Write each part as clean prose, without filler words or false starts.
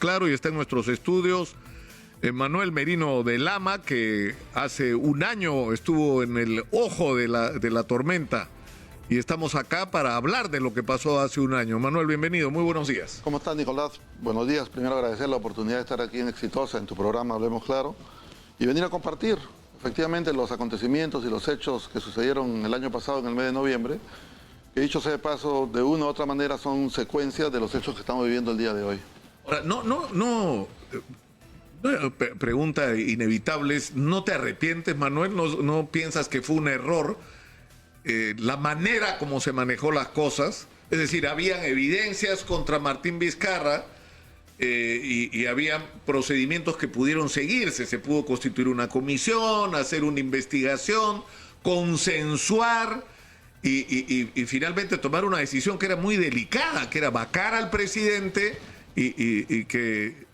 Claro y está en nuestros estudios Manuel Merino de Lama, que hace un año estuvo en el ojo de la tormenta y estamos acá para hablar de lo que pasó hace un año. Manuel, bienvenido, muy buenos días. ¿Cómo estás, Nicolás? Buenos días. Primero agradecer la oportunidad de estar aquí en Exitosa, en tu programa Hablemos Claro, y venir a compartir efectivamente los acontecimientos y los hechos que sucedieron el año pasado, en el mes de noviembre, que dicho sea de paso, de una u otra manera son secuencias de los hechos que estamos viviendo el día de hoy. Ahora, pregunta inevitable es, ¿no te arrepientes, Manuel? ¿No piensas que fue un error la manera como se manejó las cosas? Es decir, habían evidencias contra Martín Vizcarra y había procedimientos que pudieron seguirse. Se pudo constituir una comisión, hacer una investigación, consensuar y finalmente tomar una decisión que era muy delicada, que era vacar al presidente y que,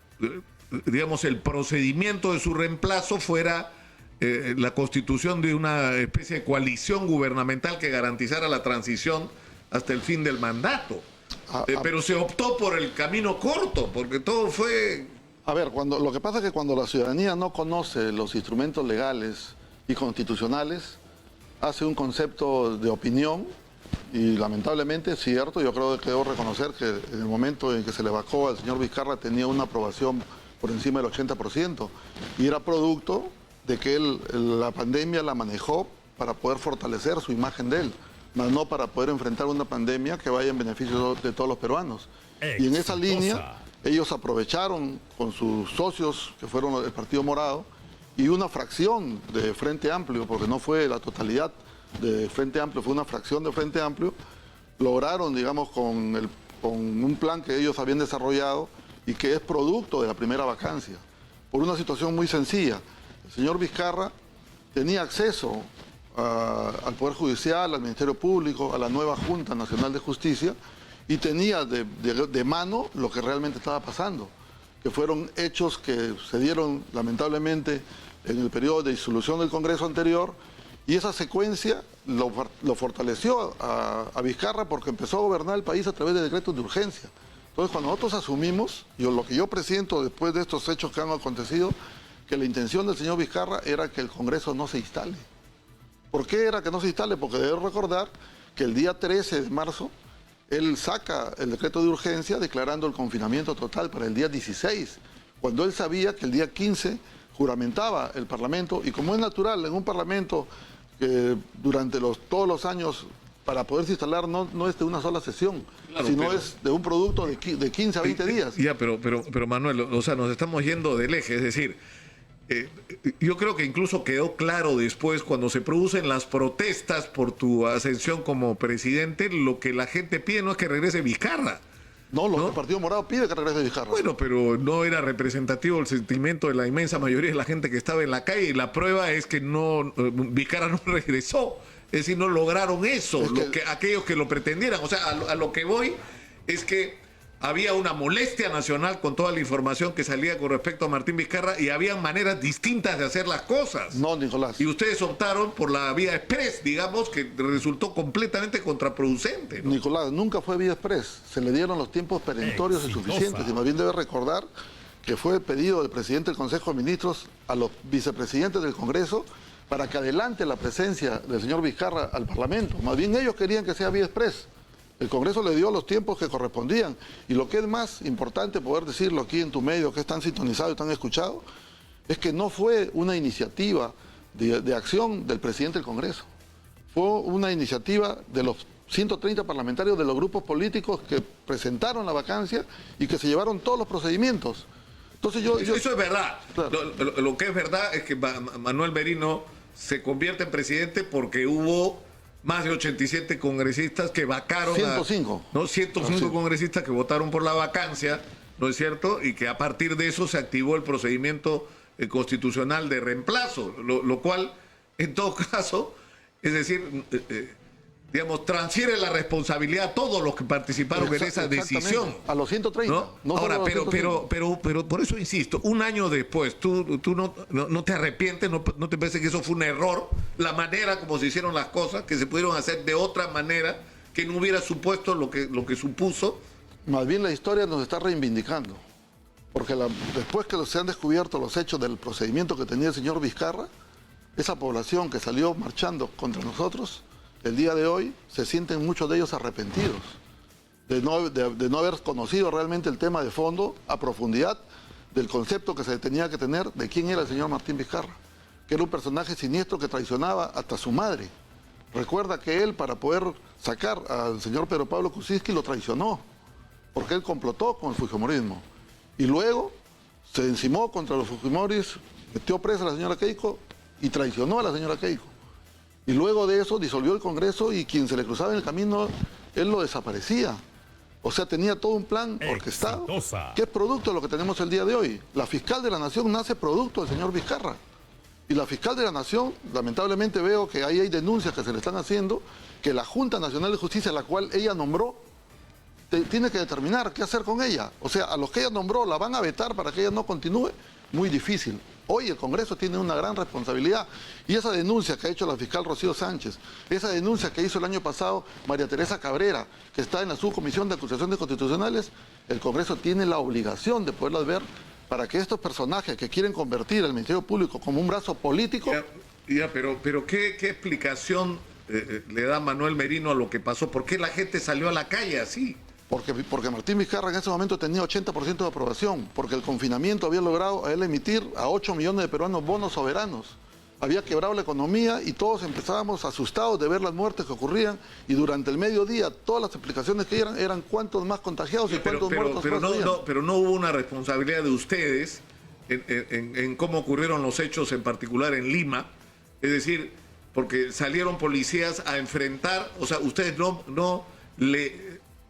digamos, el procedimiento de su reemplazo fuera la constitución de una especie de coalición gubernamental que garantizara la transición hasta el fin del mandato. Pero se optó por el camino corto, porque todo fue... A ver, lo que pasa es que cuando la ciudadanía no conoce los instrumentos legales y constitucionales, hace un concepto de opinión, y lamentablemente es cierto, yo creo que debo reconocer que en el momento en que se le vacó al señor Vizcarra tenía una aprobación por encima del 80%, y era producto de que él la pandemia la manejó para poder fortalecer su imagen de él, más no para poder enfrentar una pandemia que vaya en beneficio de todos los peruanos. Y en esa línea ellos aprovecharon con sus socios, que fueron el Partido Morado, y una fracción de Frente Amplio, porque no fue la totalidad de Frente Amplio, fue una fracción de Frente Amplio, lograron, digamos, con un plan que ellos habían desarrollado y que es producto de la primera vacancia, por una situación muy sencilla. El señor Vizcarra tenía acceso al Poder Judicial, al Ministerio Público, a la nueva Junta Nacional de Justicia, y tenía de mano lo que realmente estaba pasando, que fueron hechos que se dieron lamentablemente en el periodo de disolución del Congreso anterior, y esa secuencia lo fortaleció a Vizcarra porque empezó a gobernar el país a través de decretos de urgencia. Entonces, cuando nosotros asumimos, lo que yo presiento después de estos hechos que han acontecido, que la intención del señor Vizcarra era que el Congreso no se instale. ¿Por qué era que no se instale? Porque debo recordar que el día 13 de marzo él saca el decreto de urgencia declarando el confinamiento total para el día 16, cuando él sabía que el día 15 juramentaba el Parlamento, y como es natural en un Parlamento que durante todos los años para poderse instalar no es de una sola sesión, claro, sino es de un producto de 15 a 20 días. Ya, pero Manuel, o sea, nos estamos yendo del eje, es decir, yo creo que incluso quedó claro después, cuando se producen las protestas por tu ascensión como presidente, lo que la gente pide no es que regrese Vizcarra. No, el Partido Morado pide que regrese Vizcarra. Bueno, pero no era representativo el sentimiento de la inmensa mayoría de la gente que estaba en la calle, y la prueba es que Vizcarra no regresó. Es decir, no lograron eso, aquellos que lo pretendieran. O sea, a lo que voy es que había una molestia nacional con toda la información que salía con respecto a Martín Vizcarra, y había maneras distintas de hacer las cosas. No, Nicolás. Y ustedes optaron por la vía express, digamos, que resultó completamente contraproducente, ¿no? Nicolás, nunca fue vía express. Se le dieron los tiempos perentorios y suficientes. Y más bien debe recordar que fue pedido del presidente del Consejo de Ministros a los vicepresidentes del Congreso para que adelante la presencia del señor Vizcarra al Parlamento. Más bien ellos querían que sea vía express. El Congreso le dio los tiempos que correspondían. Y lo que es más importante poder decirlo aquí en tu medio, que es tan sintonizado y tan escuchado, es que no fue una iniciativa de acción del presidente del Congreso. Fue una iniciativa de los 130 parlamentarios de los grupos políticos que presentaron la vacancia y que se llevaron todos los procedimientos. Entonces Eso es verdad. Claro. Lo que es verdad es que Manuel Merino se convierte en presidente porque hubo más de 87 congresistas que vacaron 105. 105 congresistas que votaron por la vacancia, ¿no es cierto? Y que a partir de eso se activó el procedimiento constitucional de reemplazo, lo cual, en todo caso, es decir, digamos, transfiere la responsabilidad a todos los que participaron en esa decisión. A los 130. ¿No? Ahora, pero por eso insisto, un año después, ¿tú no te arrepientes, no te parece que eso fue un error? La manera como se hicieron las cosas, que se pudieron hacer de otra manera, que no hubiera supuesto lo que supuso. Más bien la historia nos está reivindicando. Porque después que se han descubierto los hechos del procedimiento que tenía el señor Vizcarra, esa población que salió marchando contra nosotros, el día de hoy se sienten muchos de ellos arrepentidos de no haber conocido realmente el tema de fondo a profundidad del concepto que se tenía que tener de quién era el señor Martín Vizcarra, que era un personaje siniestro que traicionaba hasta su madre. Recuerda que él, para poder sacar al señor Pedro Pablo Kuczynski, lo traicionó, porque él complotó con el fujimorismo. Y luego se encimó contra los fujimoris, metió presa a la señora Keiko y traicionó a la señora Keiko. Y luego de eso disolvió el Congreso y quien se le cruzaba en el camino, él lo desaparecía. O sea, tenía todo un plan orquestado, que es producto de lo que tenemos el día de hoy. La fiscal de la Nación nace producto del señor Vizcarra. Y la fiscal de la Nación, lamentablemente veo que ahí hay denuncias que se le están haciendo, que la Junta Nacional de Justicia, la cual ella nombró, tiene que determinar qué hacer con ella. O sea, a los que ella nombró la van a vetar para que ella no continúe. Muy difícil. Hoy el Congreso tiene una gran responsabilidad. Y esa denuncia que ha hecho la fiscal Rocío Sánchez, esa denuncia que hizo el año pasado María Teresa Cabrera, que está en la Subcomisión de Acusaciones Constitucionales, el Congreso tiene la obligación de poderlas ver para que estos personajes que quieren convertir al Ministerio Público como un brazo político... Pero ¿qué explicación le da Manuel Merino a lo que pasó? ¿Por qué la gente salió a la calle así? Porque Martín Vizcarra en ese momento tenía 80% de aprobación, porque el confinamiento había logrado a él emitir a 8 millones de peruanos bonos soberanos. Había quebrado la economía y todos empezábamos asustados de ver las muertes que ocurrían, y durante el mediodía todas las explicaciones que eran cuántos más contagiados y cuántos muertos más. Pero no hubo una responsabilidad de ustedes en cómo ocurrieron los hechos, en particular en Lima. Es decir, porque salieron policías a enfrentar, o sea, ustedes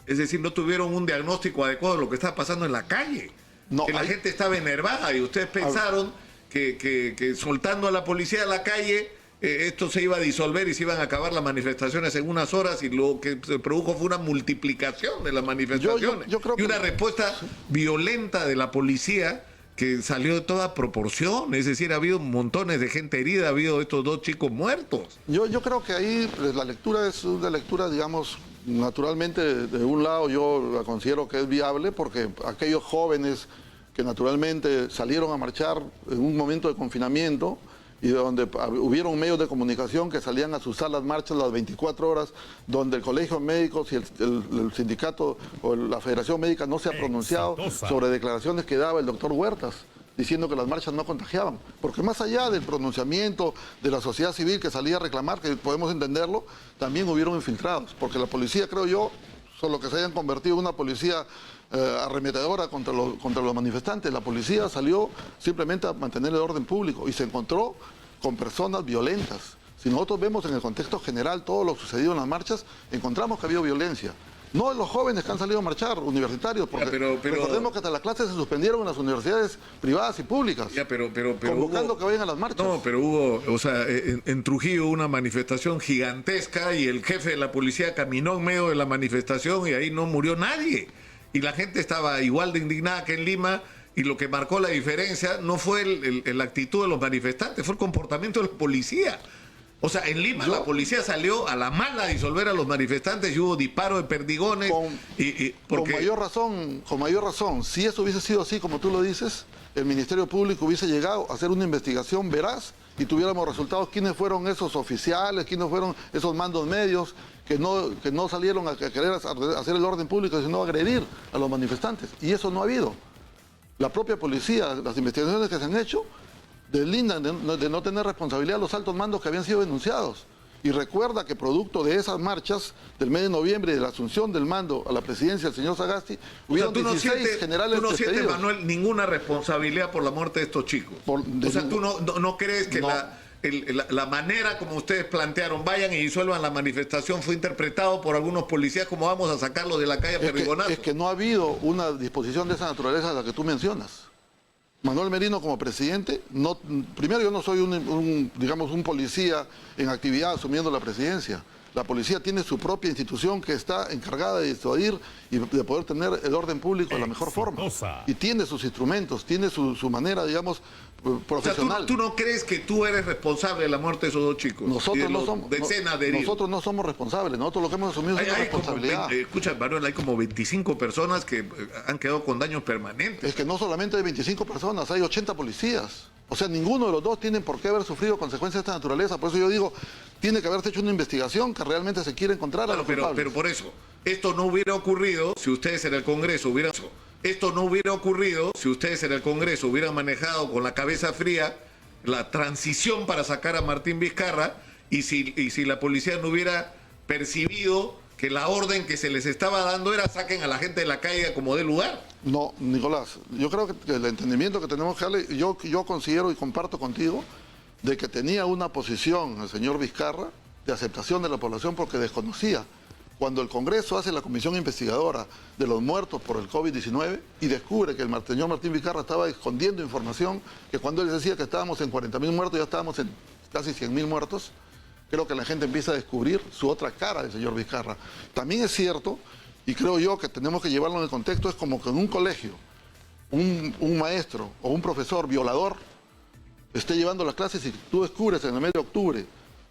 es decir, no tuvieron un diagnóstico adecuado de lo que estaba pasando en la calle. No, que la gente estaba enervada y ustedes pensaron que soltando a la policía a la calle, esto se iba a disolver y se iban a acabar las manifestaciones en unas horas, y lo que se produjo fue una multiplicación de las manifestaciones. Yo creo que una respuesta violenta de la policía que salió de toda proporción. Es decir, ha habido montones de gente herida, ha habido estos 2 chicos muertos. Yo creo que ahí la lectura es una lectura, digamos, naturalmente, de un lado yo la considero que es viable, porque aquellos jóvenes que naturalmente salieron a marchar en un momento de confinamiento y donde hubieron medios de comunicación que salían a usar las marchas las 24 horas, donde el Colegio de Médicos y el sindicato o la Federación Médica no se ha pronunciado sobre declaraciones que daba el doctor Huertas, diciendo que las marchas no contagiaban. Porque más allá del pronunciamiento de la sociedad civil que salía a reclamar, que podemos entenderlo, también hubieron infiltrados. Porque la policía, creo yo, solo que se hayan convertido en una policía arremetedora contra los manifestantes. La policía salió simplemente a mantener el orden público y se encontró con personas violentas. Si nosotros vemos en el contexto general todo lo sucedido en las marchas, encontramos que ha habido violencia. No los jóvenes que han salido a marchar, universitarios, porque recordemos que hasta las clases se suspendieron en las universidades privadas y públicas, convocando que vayan a las marchas. No, pero hubo, o sea, en Trujillo una manifestación gigantesca y el jefe de la policía caminó en medio de la manifestación y ahí no murió nadie. Y la gente estaba igual de indignada que en Lima, y lo que marcó la diferencia no fue la actitud de los manifestantes, fue el comportamiento de la policía. O sea, en Lima la policía salió a la mala a disolver a los manifestantes y hubo disparos de perdigones. Con mayor razón, si eso hubiese sido así como tú lo dices, el Ministerio Público hubiese llegado a hacer una investigación veraz y tuviéramos resultados quiénes fueron esos oficiales, quiénes fueron esos mandos medios que no salieron a querer hacer el orden público, sino a agredir a los manifestantes. Y eso no ha habido. La propia policía, las investigaciones que se han hecho, deslindan de no tener responsabilidad los altos mandos que habían sido denunciados. Y recuerda que producto de esas marchas del mes de noviembre y de la asunción del mando a la presidencia del señor Sagasti, hubieron 16 generales despedidos. ¿Tú no sientes, Manuel, ninguna responsabilidad por la muerte de estos chicos? O sea, ¿tú no crees que la manera como ustedes plantearon, vayan y disuelvan la manifestación, fue interpretado por algunos policías como vamos a sacarlo de la calle a perdigonazo? Es que no ha habido una disposición de esa naturaleza a la que tú mencionas. Manuel Merino como presidente, primero yo no soy un policía en actividad asumiendo la presidencia. La policía tiene su propia institución que está encargada de disuadir y de poder tener el orden público de la mejor forma. Y tiene sus instrumentos, tiene su manera, digamos, O sea, profesional. ¿tú no crees que tú eres responsable de la muerte de esos dos chicos? Y de Nosotros no los somos, decenas de heridos. nosotros no somos responsables, nosotros lo que hemos asumido es una responsabilidad. Escucha, Manuel, hay como 25 personas que han quedado con daños permanentes. Es que no solamente hay 25 personas, hay 80 policías. O sea, ninguno de los dos tienen por qué haber sufrido consecuencias de esta naturaleza. Por eso yo digo, tiene que haberse hecho una investigación que realmente se quiera encontrar a los culpables. Pero por eso, esto no hubiera ocurrido si ustedes en el Congreso hubieran... Esto no hubiera ocurrido si ustedes en el Congreso hubieran manejado con la cabeza fría la transición para sacar a Martín Vizcarra y si la policía no hubiera percibido que la orden que se les estaba dando era saquen a la gente de la calle como de lugar. No, Nicolás, yo creo que el entendimiento que tenemos que darle, yo considero y comparto contigo de que tenía una posición el señor Vizcarra de aceptación de la población porque desconocía. Cuando el Congreso hace la comisión investigadora de los muertos por el COVID-19 y descubre que el señor Martín Vizcarra estaba escondiendo información, que cuando él decía que estábamos en 40.000 muertos, ya estábamos en casi 100.000 muertos, creo que la gente empieza a descubrir su otra cara del señor Vizcarra. También es cierto, y creo yo que tenemos que llevarlo en el contexto, es como que en un colegio, un maestro o un profesor violador esté llevando las clases y tú descubres en el mes de octubre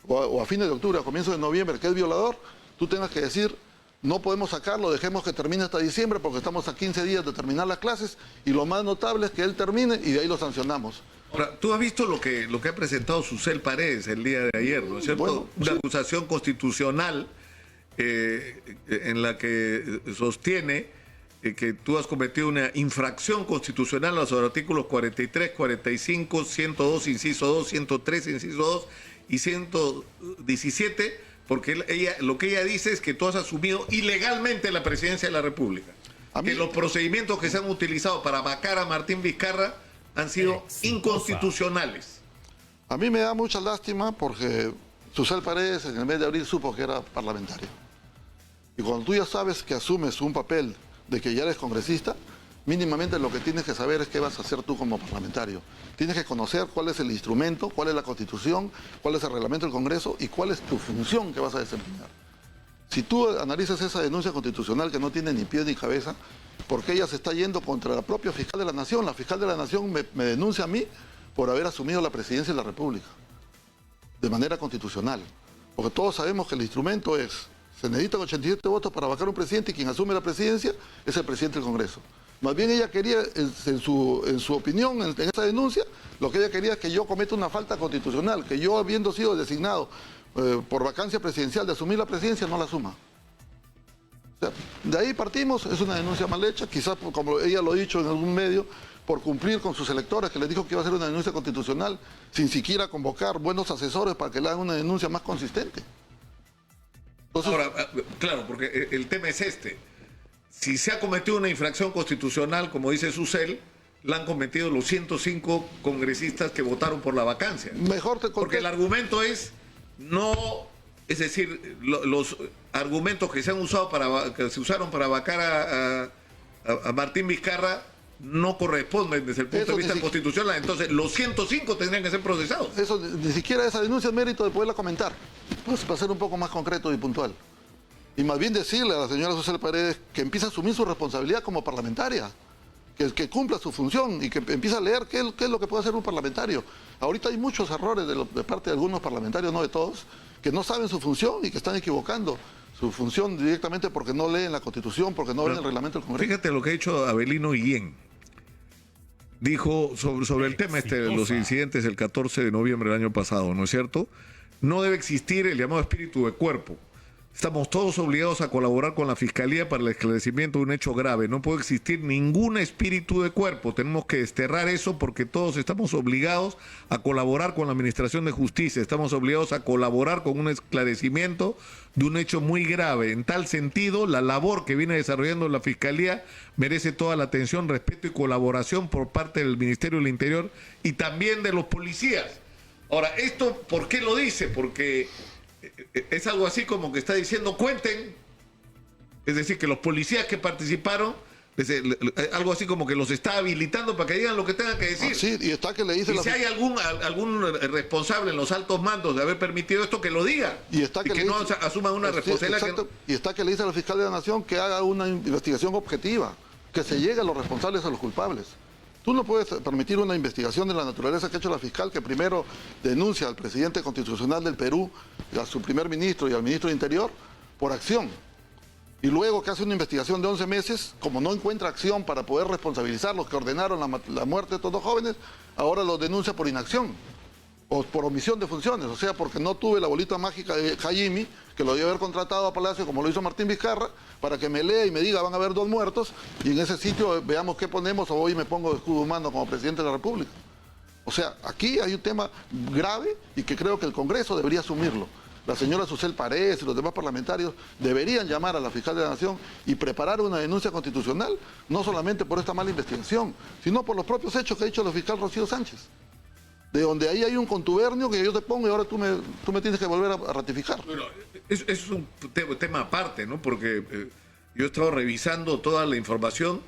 o a fines de octubre, a comienzos de noviembre, que es violador, tú tengas que decir, no podemos sacarlo, dejemos que termine hasta diciembre porque estamos a 15 días de terminar las clases y lo más notable es que él termine y de ahí lo sancionamos. Ahora, tú has visto lo que ha presentado Susel Paredes el día de ayer, ¿no es cierto? Bueno, una sí. acusación constitucional en la que sostiene que tú has cometido una infracción constitucional a los artículos 43, 45, 102, inciso 2, 103, inciso 2 y 117, porque lo que ella dice es que tú has asumido ilegalmente la presidencia de la República. Que los procedimientos que se han utilizado para vacar a Martín Vizcarra han sido inconstitucionales. A mí me da mucha lástima porque Susel Paredes en el mes de abril supo que era parlamentario. Y cuando tú ya sabes que asumes un papel de que ya eres congresista, mínimamente lo que tienes que saber es qué vas a hacer tú como parlamentario. Tienes que conocer cuál es el instrumento, cuál es la Constitución, cuál es el reglamento del Congreso y cuál es tu función que vas a desempeñar. Si tú analizas esa denuncia constitucional que no tiene ni pie ni cabeza, porque ella se está yendo contra la propia fiscal de la Nación. La fiscal de la Nación me denuncia a mí por haber asumido la presidencia de la República de manera constitucional. Porque todos sabemos que el instrumento es, se necesitan 87 votos para vacar un presidente y quien asume la presidencia es el presidente del Congreso. Más bien ella quería, en su opinión, en esa denuncia, lo que ella quería es que yo cometa una falta constitucional, que yo habiendo sido designado por vacancia presidencial de asumir la presidencia, no la asuma. O sea, de ahí partimos, es una denuncia mal hecha, quizás como ella lo ha dicho en algún medio, por cumplir con sus electores, que les dijo que iba a ser una denuncia constitucional, sin siquiera convocar buenos asesores para que le hagan una denuncia más consistente. Entonces, ahora, claro, porque el tema es este. Si se ha cometido una infracción constitucional, como dice Susel, la han cometido los 105 congresistas que votaron por la vacancia. mejor te Porque el argumento es no, es decir, los argumentos que se han usado que se usaron para vacar a Martín Vizcarra no corresponden desde el punto de vista constitucional. Entonces, los 105 tendrían que ser procesados. Eso, ni siquiera esa denuncia es mérito de poderla comentar. Pues para ser un poco más concreto y puntual. Y más bien decirle a la señora Susel Paredes que empiece a asumir su responsabilidad como parlamentaria. Que cumpla su función y que empiece a leer qué es lo que puede hacer un parlamentario. Ahorita hay muchos errores de parte de algunos parlamentarios, no de todos, que no saben su función y que están equivocando su función directamente porque no leen la Constitución, porque no leen el reglamento del Congreso. Fíjate lo que ha dicho Avelino Guillén. Dijo sobre el tema de los incidentes del 14 de noviembre del año pasado, ¿no es cierto? No debe existir el llamado espíritu de cuerpo. Estamos todos obligados a colaborar con la Fiscalía para el esclarecimiento de un hecho grave. No puede existir ningún espíritu de cuerpo. Tenemos que desterrar eso porque todos estamos obligados a colaborar con la Administración de Justicia. Estamos obligados a colaborar con un esclarecimiento de un hecho muy grave. En tal sentido, la labor que viene desarrollando la Fiscalía merece toda la atención, respeto y colaboración por parte del Ministerio del Interior y también de los policías. Ahora, ¿esto por qué lo dice? Porque es algo así como que está diciendo cuenten, es decir, que los policías que participaron, algo así como que los está habilitando para que digan lo que tengan que decir. Sí, y está que le dice si hay algún responsable en los altos mandos de haber permitido esto, que lo diga y que no asuman una responsabilidad. Y está que le dice a la fiscal de la Nación que haga una investigación objetiva, que se llegue a los responsables, a los culpables. Tú no puedes permitir una investigación de la naturaleza que ha hecho la fiscal, que primero denuncia al presidente constitucional del Perú, a su primer ministro y al ministro de Interior, por acción. Y luego que hace una investigación de 11 meses, como no encuentra acción para poder responsabilizar a los que ordenaron la muerte de estos dos jóvenes, ahora los denuncia por inacción o por omisión de funciones, o sea, porque no tuve la bolita mágica de Jaime, que lo debe haber contratado a Palacio, como lo hizo Martín Vizcarra, para que me lea y me diga, van a haber 2 muertos, y en ese sitio veamos qué ponemos, o hoy me pongo de escudo humano como presidente de la República. O sea, aquí hay un tema grave y que creo que el Congreso debería asumirlo. La señora Susel Paredes y los demás parlamentarios deberían llamar a la fiscal de la Nación y preparar una denuncia constitucional, no solamente por esta mala investigación, sino por los propios hechos que ha dicho la fiscal Rocío Sánchez. De donde ahí hay un contubernio que yo te pongo y ahora tú me tienes que volver a ratificar. Bueno, es un tema aparte, ¿no? Porque yo he estado revisando toda la información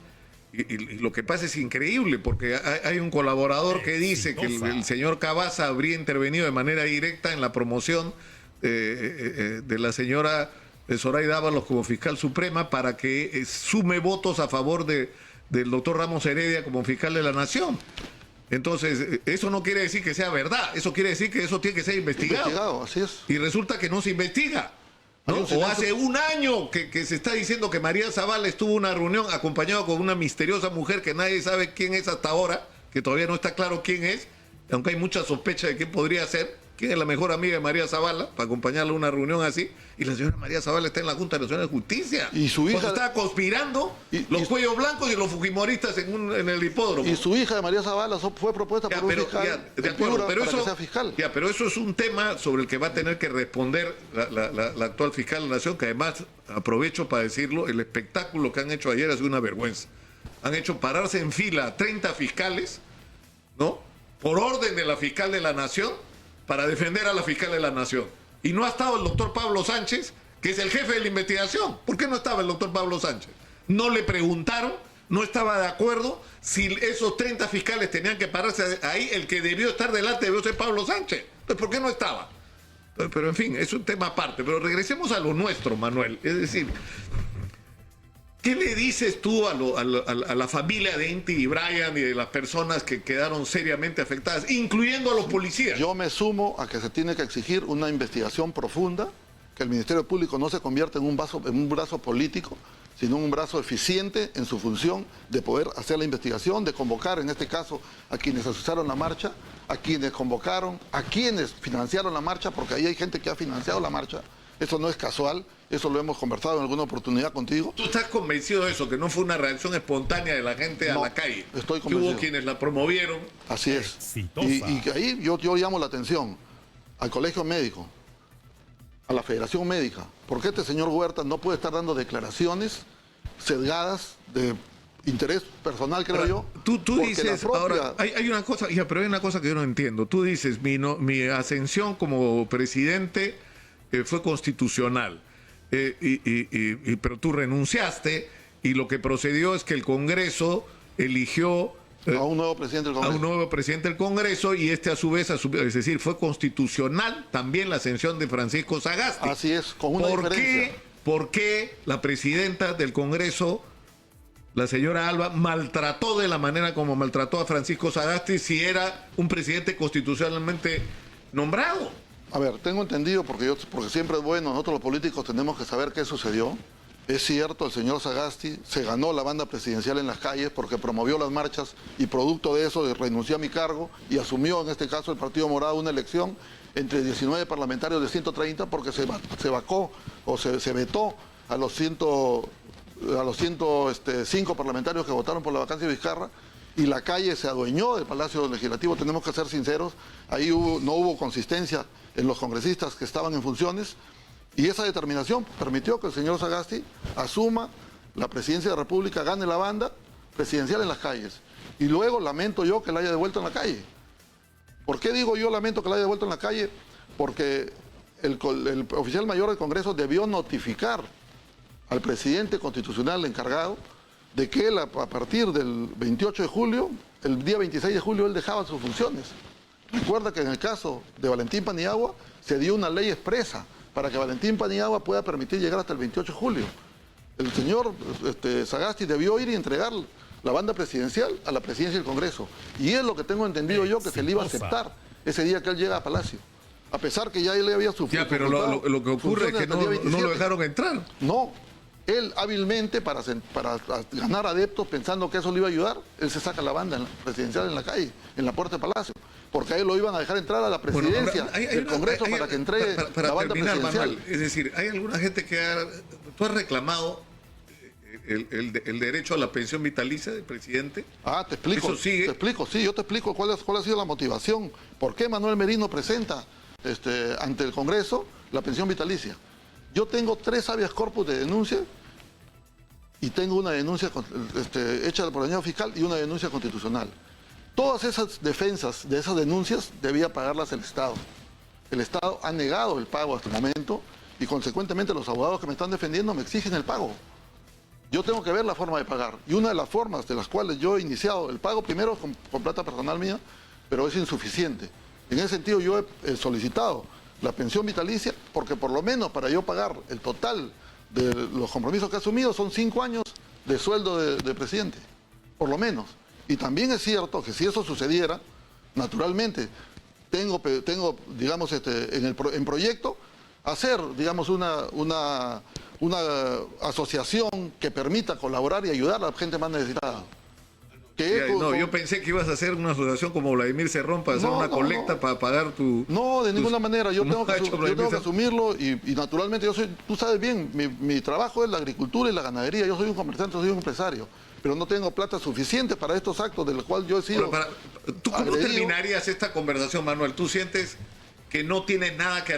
y lo que pasa es increíble, porque hay un colaborador que dice que el señor Cavazza habría intervenido de manera directa en la promoción de la señora Zoraida Ábalos como fiscal suprema para que sume votos a favor del doctor Ramos Heredia como fiscal de la Nación. Entonces, eso no quiere decir que sea verdad, eso quiere decir que eso tiene que ser investigado. Así es. Y resulta que no se investiga, ¿no? O hace un año que se está diciendo que María Zavala estuvo en una reunión acompañada con una misteriosa mujer que nadie sabe quién es hasta ahora, que todavía no está claro quién es, aunque hay mucha sospecha de quién podría ser. ¿Quién es la mejor amiga de María Zavala para acompañarla a una reunión así? Y la señora María Zavala está en la Junta Nacional de Justicia. Y su hija... Cuando estaba conspirando los cuellos blancos y los fujimoristas en el hipódromo. Y su hija de María Zavala fue propuesta por un fiscal de acuerdo, pero para que sea fiscal. Pero eso es un tema sobre el que va a tener que responder la actual fiscal de la Nación, que además, aprovecho para decirlo, el espectáculo que han hecho ayer ha sido una vergüenza. Han hecho pararse en fila a 30 fiscales, ¿no? Por orden de la fiscal de la Nación, para defender a la fiscal de la Nación. Y no ha estado el doctor Pablo Sánchez, que es el jefe de la investigación. ¿Por qué no estaba el doctor Pablo Sánchez? No le preguntaron, no estaba de acuerdo. Si esos 30 fiscales tenían que pararse ahí, el que debió estar delante debió ser Pablo Sánchez. Entonces, ¿por qué no estaba? Pero en fin, es un tema aparte. Pero regresemos a lo nuestro, Manuel. Es decir, ¿qué le dices tú a la familia de Inti y Brian y de las personas que quedaron seriamente afectadas, incluyendo a los policías? Yo me sumo a que se tiene que exigir una investigación profunda, que el Ministerio Público no se convierta en un brazo político, sino un brazo eficiente en su función de poder hacer la investigación, de convocar, en este caso, a quienes asociaron la marcha, a quienes convocaron, a quienes financiaron la marcha, porque ahí hay gente que ha financiado la marcha. Eso no es casual, eso lo hemos conversado en alguna oportunidad contigo. ¿Tú estás convencido de eso, que no fue una reacción espontánea de la gente a la calle? Estoy convencido. Que hubo quienes la promovieron. Así es. Y ahí yo llamo la atención al Colegio Médico, a la Federación Médica. ¿Por qué este señor Huerta no puede estar dando declaraciones sesgadas de interés personal, creo yo? Tú dices, ahora, hay una cosa, pero hay una cosa que yo no entiendo. Tú dices, mi ascensión como presidente fue constitucional, pero tú renunciaste y lo que procedió es que el Congreso eligió a un nuevo presidente del Congreso. A un nuevo presidente del Congreso, y a su vez, es decir, fue constitucional también la ascensión de Francisco Sagasti. Así es, con una diferencia. ¿Por qué la presidenta del Congreso, la señora Alba, maltrató de la manera como maltrató a Francisco Sagasti si era un presidente constitucionalmente nombrado? A ver, tengo entendido, porque siempre es bueno, nosotros los políticos tenemos que saber qué sucedió. Es cierto, el señor Sagasti se ganó la banda presidencial en las calles porque promovió las marchas y producto de eso renunció a mi cargo y asumió en este caso el Partido Morado una elección entre 19 parlamentarios de 130 porque se vacó o se vetó a los 105 parlamentarios que votaron por la vacancia de Vizcarra, y la calle se adueñó del Palacio Legislativo. Tenemos que ser sinceros, ahí no hubo consistencia en los congresistas que estaban en funciones, y esa determinación permitió que el señor Sagasti asuma la presidencia de la República, gane la banda presidencial en las calles. Y luego lamento yo que la haya devuelto en la calle. ¿Por qué digo yo lamento que la haya devuelto en la calle? Porque el oficial mayor del Congreso debió notificar al presidente constitucional encargado de que él, a partir del 28 de julio, el día 26 de julio, él dejaba sus funciones. Recuerda que en el caso de Valentín Paniagua se dio una ley expresa para que Valentín Paniagua pueda permitir llegar hasta el 28 de julio. El señor Sagasti debió ir y entregar la banda presidencial a la presidencia del Congreso. Y es lo que tengo entendido yo, que se le iba a aceptar ese día que él llega a Palacio. A pesar que ya él le había sufrido. Ya, pero lo que ocurre es que no lo dejaron entrar. No, él hábilmente para ganar adeptos pensando que eso le iba a ayudar, él se saca la banda presidencial en la calle, en la puerta del Palacio, porque a él lo iban a dejar entrar a la presidencia del Congreso para que entregue la banda terminar, presidencial. Manuel, es decir, hay alguna gente que tú has reclamado el derecho a la pensión vitalicia del presidente. Ah, te explico. ¿Eso sigue? Te explico, sí, yo te explico cuál ha sido la motivación. ¿Por qué Manuel Merino presenta ante el Congreso la pensión vitalicia? Yo tengo 3 habeas corpus de denuncia y tengo una denuncia hecha por el daño fiscal y una denuncia constitucional. Todas esas defensas de esas denuncias debía pagarlas el Estado. El Estado ha negado el pago hasta el momento y consecuentemente los abogados que me están defendiendo me exigen el pago. Yo tengo que ver la forma de pagar. Y una de las formas de las cuales yo he iniciado el pago, primero con plata personal mía, pero es insuficiente. En ese sentido yo he solicitado la pensión vitalicia porque por lo menos para yo pagar el total de los compromisos que he asumido son 5 años de sueldo de presidente, por lo menos. Y también es cierto que si eso sucediera, naturalmente, tengo digamos, en proyecto, hacer, digamos, una asociación que permita colaborar y ayudar a la gente más necesitada. Yo pensé que ibas a hacer una asociación como Vladimir Cerrón para hacer una colecta para pagar tu... No, de ninguna manera. Yo tengo que asumirlo y naturalmente tú sabes bien, mi trabajo es la agricultura y la ganadería. Yo soy un comerciante, soy un empresario, pero no tengo plata suficiente para estos actos de los cuales yo he sido ¿Tú cómo agredido. terminarías esta conversación, Manuel? ¿Tú sientes que no tienes nada que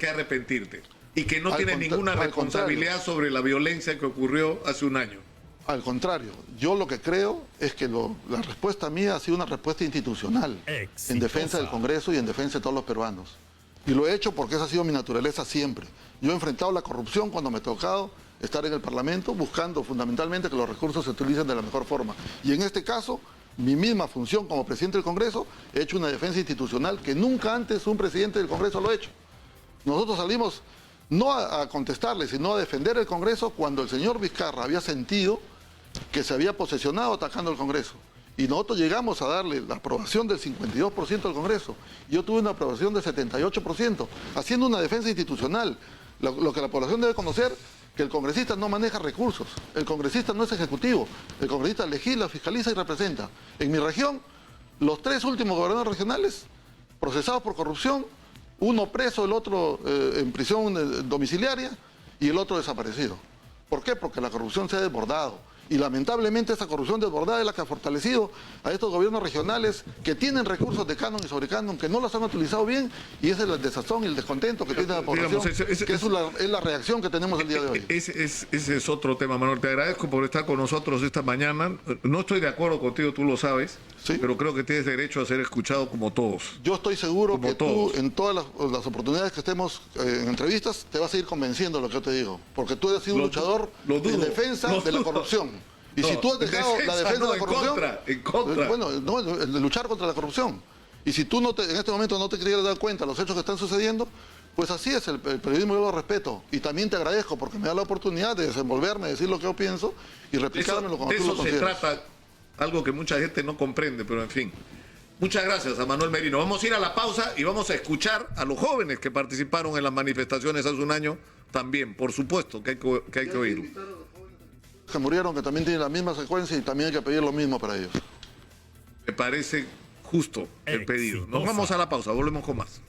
arrepentirte y que no tienes ninguna responsabilidad sobre la violencia que ocurrió hace un año? Al contrario, yo lo que creo es que la respuesta mía ha sido una respuesta institucional en defensa del Congreso y en defensa de todos los peruanos. Y lo he hecho porque esa ha sido mi naturaleza siempre. Yo he enfrentado la corrupción cuando me ha tocado estar en el Parlamento, buscando fundamentalmente que los recursos se utilicen de la mejor forma. Y en este caso, mi misma función como presidente del Congreso, he hecho una defensa institucional que nunca antes un presidente del Congreso lo ha hecho. Nosotros salimos no a contestarle, sino a defender el Congreso cuando el señor Vizcarra había sentido que se había posesionado atacando al Congreso. Y nosotros llegamos a darle la aprobación del 52% al Congreso. Yo tuve una aprobación del 78%, haciendo una defensa institucional. Lo que la población debe conocer, que el congresista no maneja recursos. El congresista no es ejecutivo. El congresista legisla, fiscaliza y representa. En mi región, los 3 últimos gobernadores regionales procesados por corrupción, uno preso, el otro en prisión domiciliaria y el otro desaparecido. ¿Por qué? Porque la corrupción se ha desbordado. Y lamentablemente esa corrupción desbordada es la que ha fortalecido a estos gobiernos regionales que tienen recursos de canon y sobrecanon, que no los han utilizado bien, y ese es el desazón y el descontento que tiene la población, que es la reacción que tenemos el día de hoy. Ese es otro tema, Manuel. Te agradezco por estar con nosotros esta mañana. No estoy de acuerdo contigo, tú lo sabes, ¿sí? Pero creo que tienes derecho a ser escuchado como todos. Yo estoy seguro que tú, en todas las oportunidades que estemos en entrevistas, te vas a ir convenciendo de lo que yo te digo, porque tú has sido un luchador en defensa de la corrupción. Y si tú has dejado la defensa de la corrupción, en contra. Bueno, no, el luchar contra la corrupción. Y si tú en este momento no te querías dar cuenta de los hechos que están sucediendo, pues así es, el periodismo yo lo respeto. Y también te agradezco porque me da la oportunidad de desenvolverme, de decir lo que yo pienso y replicármelo como tú lo consideras. De eso se trata, algo que mucha gente no comprende, pero en fin. Muchas gracias a Manuel Merino. Vamos a ir a la pausa y vamos a escuchar a los jóvenes que participaron en las manifestaciones hace un año también. Por supuesto que hay que oírlo. Que murieron, que también tienen la misma secuencia y también hay que pedir lo mismo para ellos. Me parece justo el pedido. Nos vamos a la pausa, volvemos con más.